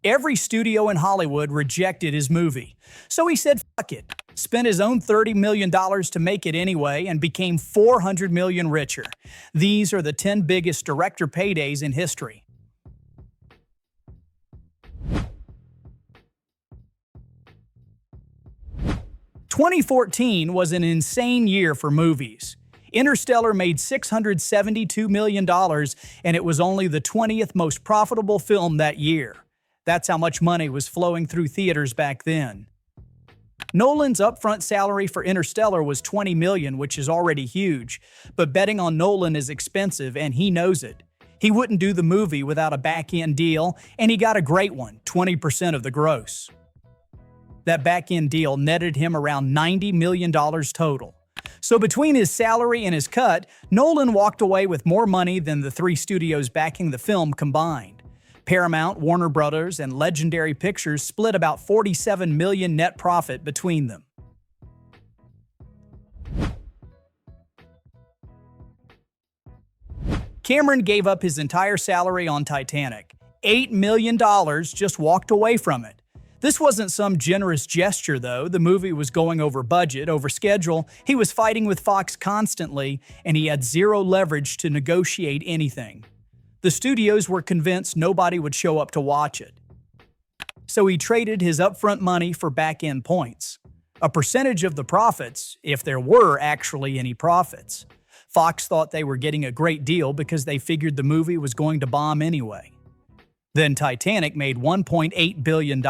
Every studio in Hollywood rejected his movie. So he said, fuck it, spent his own $30 million to make it anyway, and became $400 million richer. These are the 10 biggest director paydays in history. "2014 was an insane year for movies. Interstellar made $672 million, and it was only the 20th most profitable film that year. That's how much money was flowing through theaters back then. Nolan's upfront salary for Interstellar was $20 million, which is already huge, but betting on Nolan is expensive, and he knows it. He wouldn't do the movie without a back-end deal, and he got a great one, 20% of the gross. That back-end deal netted him around $90 million total. So between his salary and his cut, Nolan walked away with more money than the three studios backing the film combined. Paramount, Warner Brothers, and Legendary Pictures split about $47 million net profit between them. Cameron gave up his entire salary on Titanic. $8 million, just walked away from it. This wasn't some generous gesture, though. The movie was going over budget, over schedule, he was fighting with Fox constantly, and he had zero leverage to negotiate anything. The studios were convinced nobody would show up to watch it. So he traded his upfront money for back-end points. A percentage of the profits, if there were actually any profits. Fox thought they were getting a great deal because they figured the movie was going to bomb anyway. Then Titanic made $1.8 billion.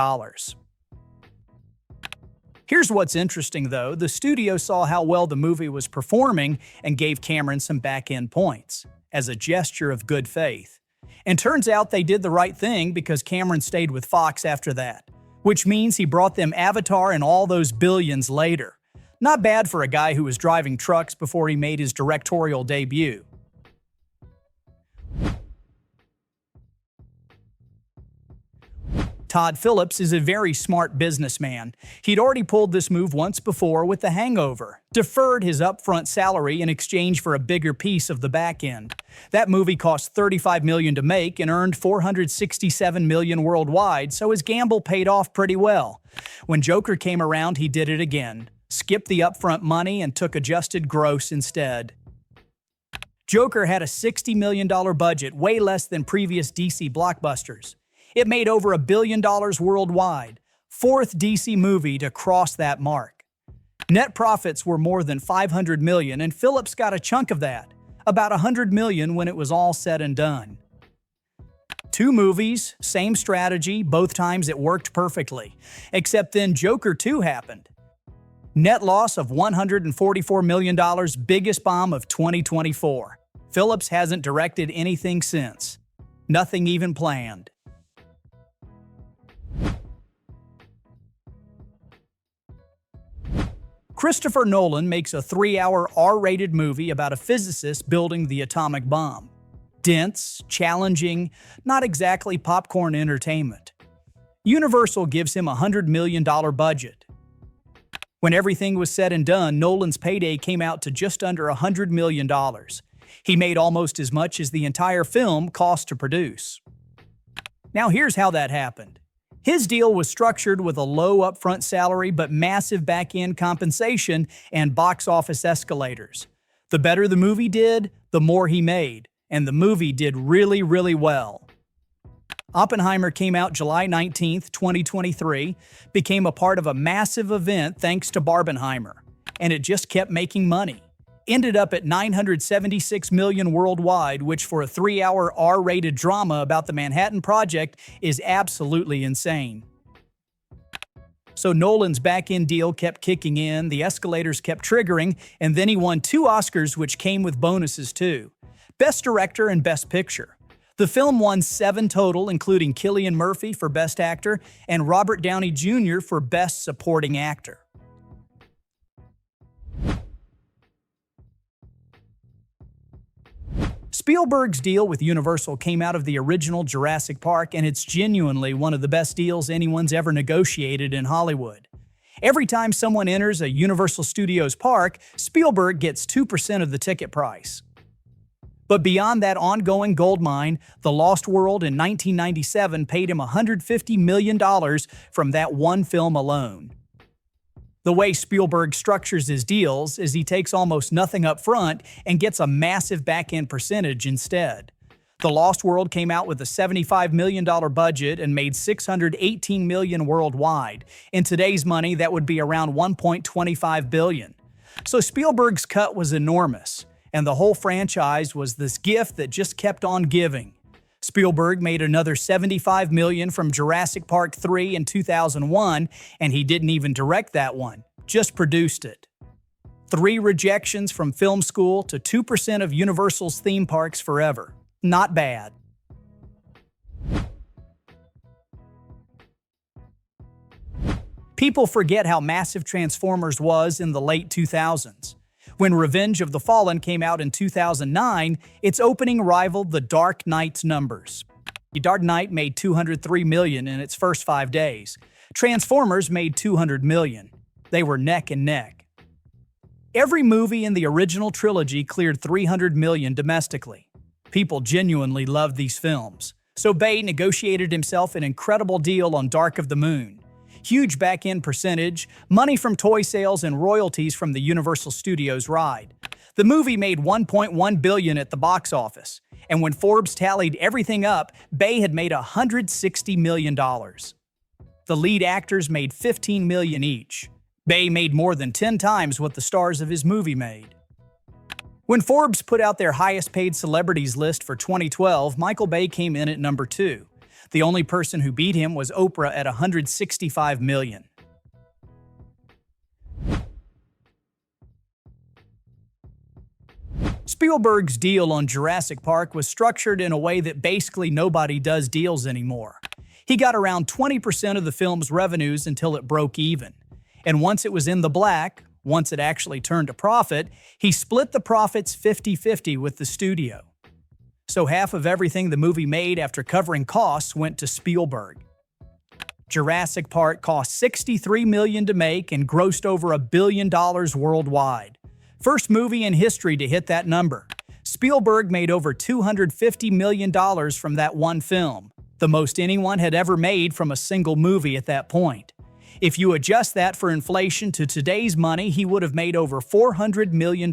Here's what's interesting, though. The studio saw how well the movie was performing and gave Cameron some back-end points, as a gesture of good faith. And turns out they did the right thing because Cameron stayed with Fox after that, which means he brought them Avatar and all those billions later. Not bad for a guy who was driving trucks before he made his directorial debut. Todd Phillips is a very smart businessman. He'd already pulled this move once before with The Hangover, deferred his upfront salary in exchange for a bigger piece of the back end. That movie cost $35 million to make and earned $467 million worldwide, so his gamble paid off pretty well. When Joker came around, he did it again, skipped the upfront money and took adjusted gross instead. Joker had a $60 million budget, way less than previous DC blockbusters. It made over $1 billion worldwide, fourth DC movie to cross that mark. Net profits were more than $500 million, and Phillips got a chunk of that, about $100 million when it was all said and done. Two movies, same strategy, both times it worked perfectly. Except then Joker 2 happened. Net loss of $144 million, biggest bomb of 2024. Phillips hasn't directed anything since. Nothing even planned. Christopher Nolan makes a 3-hour R-rated movie about a physicist building the atomic bomb. Dense, challenging, not exactly popcorn entertainment. Universal gives him a $100 million budget. When everything was said and done, Nolan's payday came out to just under $100 million. He made almost as much as the entire film cost to produce. Now here's how that happened. His deal was structured with a low upfront salary but massive back-end compensation and box office escalators. The better the movie did, the more he made, and the movie did really, really well. Oppenheimer came out July 19, 2023, became a part of a massive event thanks to Barbenheimer, and it just kept making money. Ended up at $976 million worldwide, which for a 3-hour R-rated drama about the Manhattan Project is absolutely insane. So Nolan's back-end deal kept kicking in, the escalators kept triggering, and then he won 2 Oscars which came with bonuses too. Best Director and Best Picture. The film won 7 total, including Cillian Murphy for Best Actor and Robert Downey Jr. for Best Supporting Actor. Spielberg's deal with Universal came out of the original Jurassic Park, and it's genuinely one of the best deals anyone's ever negotiated in Hollywood. Every time someone enters a Universal Studios park, Spielberg gets 2% of the ticket price. But beyond that ongoing goldmine, The Lost World in 1997 paid him $150 million from that one film alone. The way Spielberg structures his deals is he takes almost nothing up front and gets a massive back-end percentage instead. The Lost World came out with a $75 million budget and made $618 million worldwide. In today's money, that would be around $1.25 billion. So Spielberg's cut was enormous, and the whole franchise was this gift that just kept on giving. Spielberg made another $75 million from Jurassic Park 3 in 2001, and he didn't even direct that one, just produced it. 3 rejections from film school to 2% of Universal's theme parks forever. Not bad. People forget how massive Transformers was in the late 2000s. When Revenge of the Fallen came out in 2009, its opening rivaled The Dark Knight's numbers. The Dark Knight made $203 million in its first 5 days. Transformers made $200 million. They were neck and neck. Every movie in the original trilogy cleared $300 million domestically. People genuinely loved these films, so Bay negotiated himself an incredible deal on Dark of the Moon. Huge back-end percentage, money from toy sales and royalties from the Universal Studios ride. The movie made $1.1 billion at the box office, and when Forbes tallied everything up, Bay had made $160 million. The lead actors made $15 million each. Bay made more than 10 times what the stars of his movie made. When Forbes put out their highest-paid celebrities list for 2012, Michael Bay came in at number 2. The only person who beat him was Oprah at $165 million. Spielberg's deal on Jurassic Park was structured in a way that basically nobody does deals anymore. He got around 20% of the film's revenues until it broke even. And once it was in the black, once it actually turned a profit, he split the profits 50-50 with the studio. So half of everything the movie made after covering costs went to Spielberg. Jurassic Park cost $63 million to make and grossed over $1 billion worldwide. First movie in history to hit that number. Spielberg made over $250 million from that one film, the most anyone had ever made from a single movie at that point. If you adjust that for inflation to today's money, he would have made over $400 million.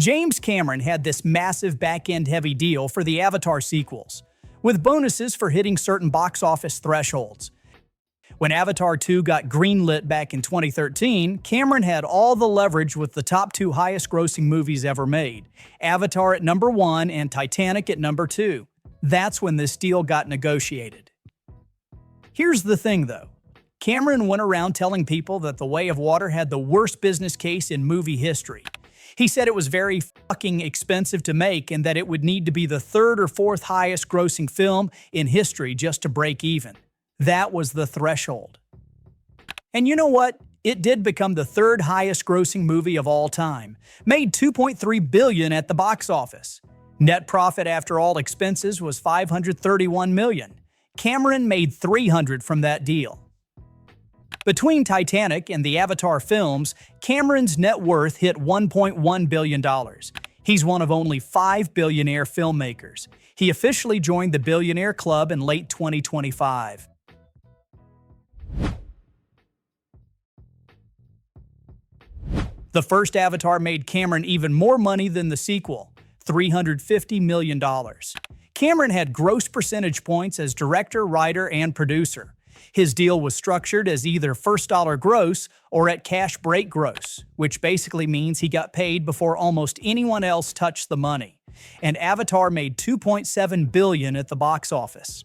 James Cameron had this massive back-end heavy deal for the Avatar sequels, with bonuses for hitting certain box office thresholds. When Avatar 2 got greenlit back in 2013, Cameron had all the leverage with the top 2 highest-grossing movies ever made, Avatar at number 1 and Titanic at number 2. That's when this deal got negotiated. Here's the thing, though. Cameron went around telling people that The Way of Water had the worst business case in movie history. He said it was very fucking expensive to make and that it would need to be the 3rd or 4th highest grossing film in history just to break even. That was the threshold. And you know what? It did become the 3rd highest grossing movie of all time, made $2.3 billion at the box office. Net profit after all expenses was $531 million. Cameron made $300 from that deal. Between Titanic and the Avatar films, Cameron's net worth hit $1.1 billion. He's one of only 5 billionaire filmmakers. He officially joined the Billionaire Club in late 2025. The first Avatar made Cameron even more money than the sequel, $350 million. Cameron had gross percentage points as director, writer, and producer. His deal was structured as either first dollar gross or at cash break gross, which basically means he got paid before almost anyone else touched the money. And Avatar made $2.7 billion at the box office.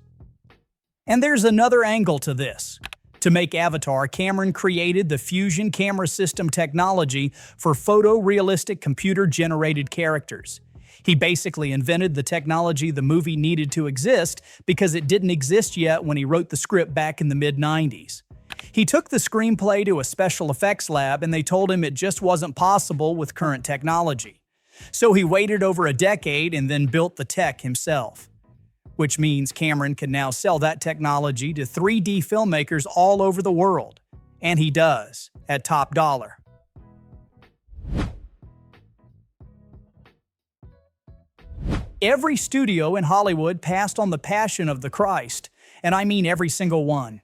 And there's another angle to this. To make Avatar, Cameron created the Fusion camera system technology for photorealistic computer-generated characters. He basically invented the technology the movie needed to exist because it didn't exist yet when he wrote the script back in the mid-90s. He took the screenplay to a special effects lab and they told him it just wasn't possible with current technology. So he waited over a decade and then built the tech himself. Which means Cameron can now sell that technology to 3D filmmakers all over the world. And he does, at top dollar. Every studio in Hollywood passed on the Passion of the Christ, and I mean every single one.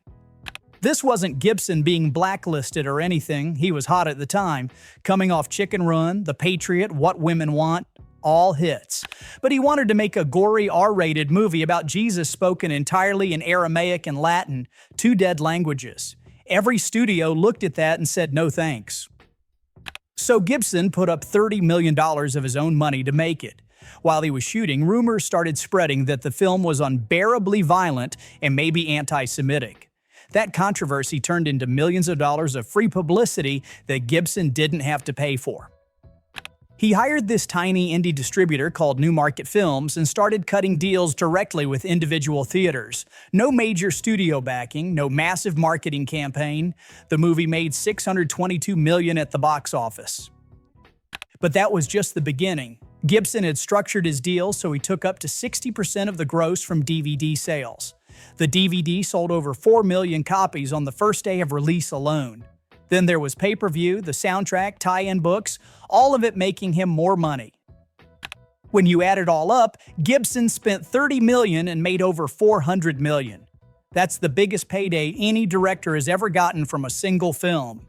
This wasn't Gibson being blacklisted or anything, he was hot at the time, coming off Chicken Run, The Patriot, What Women Want, all hits. But he wanted to make a gory R-rated movie about Jesus spoken entirely in Aramaic and Latin, two dead languages. Every studio looked at that and said no thanks. So Gibson put up $30 million of his own money to make it. While he was shooting, rumors started spreading that the film was unbearably violent and maybe anti-Semitic. That controversy turned into millions of dollars of free publicity that Gibson didn't have to pay for. He hired this tiny indie distributor called New Market Films and started cutting deals directly with individual theaters. No major studio backing, no massive marketing campaign. The movie made $622 million at the box office. But that was just the beginning. Gibson had structured his deal so he took up to 60% of the gross from DVD sales. The DVD sold over 4 million copies on the first day of release alone. Then there was pay-per-view, the soundtrack, tie-in books, all of it making him more money. When you add it all up, Gibson spent $30 million and made over $400 million. That's the biggest payday any director has ever gotten from a single film.